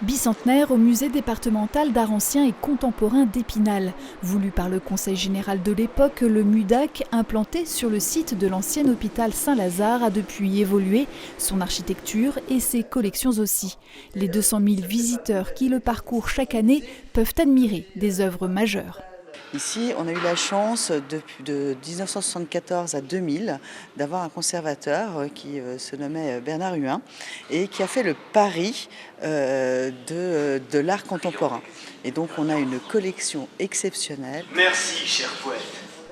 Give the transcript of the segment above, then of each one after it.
Bicentenaire au musée départemental d'art ancien et contemporain d'Épinal. Voulu par le conseil général de l'époque, le MUDAC, implanté sur le site de l'ancien hôpital Saint-Lazare, a depuis évolué son architecture et ses collections aussi. Les 200 000 visiteurs qui le parcourent chaque année peuvent admirer des œuvres majeures. Ici, on a eu la chance de 1974 à 2000 d'avoir un conservateur qui se nommait Bernard Huin et qui a fait le pari de l'art contemporain. Et donc on a une collection exceptionnelle. Merci, cher poète.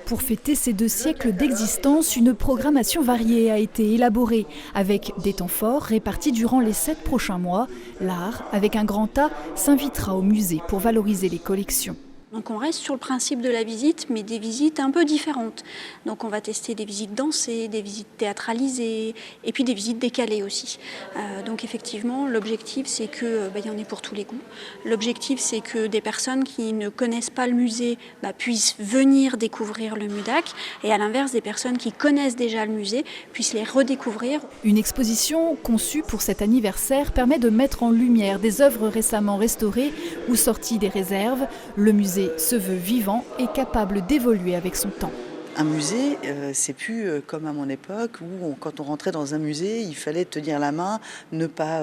Pour fêter ces 2 siècles d'existence, une programmation variée a été élaborée, avec des temps forts répartis durant les 7 prochains mois. L'art, avec un grand A, s'invitera au musée pour valoriser les collections. Donc on reste sur le principe de la visite, mais des visites un peu différentes. Donc on va tester des visites dansées, des visites théâtralisées, et puis des visites décalées aussi. Donc effectivement, l'objectif c'est que y en ait pour tous les goûts. L'objectif c'est que des personnes qui ne connaissent pas le musée puissent venir découvrir le MUDAC, et à l'inverse, des personnes qui connaissent déjà le musée puissent les redécouvrir. Une exposition conçue pour cet anniversaire permet de mettre en lumière des œuvres récemment restaurées ou sorties des réserves. Le musée se veut vivant et capable d'évoluer avec son temps. Un musée, c'est plus comme à mon époque où quand on rentrait dans un musée, il fallait tenir la main, ne pas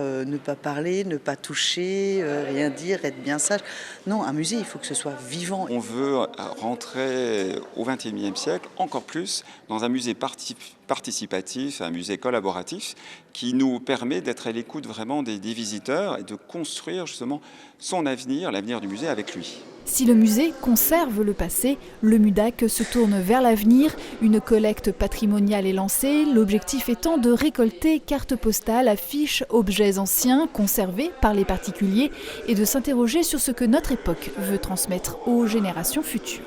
parler, ne pas toucher, rien dire, être bien sage. Non, un musée, il faut que ce soit vivant. On veut rentrer au XXIe siècle encore plus dans un musée participatif, un musée collaboratif qui nous permet d'être à l'écoute vraiment des visiteurs et de construire justement son avenir, l'avenir du musée avec lui. Si le musée conserve le passé, le MUDAC se tourne vers l'avenir. Une collecte patrimoniale est lancée, l'objectif étant de récolter cartes postales, affiches, objets anciens conservés par les particuliers et de s'interroger sur ce que notre époque veut transmettre aux générations futures.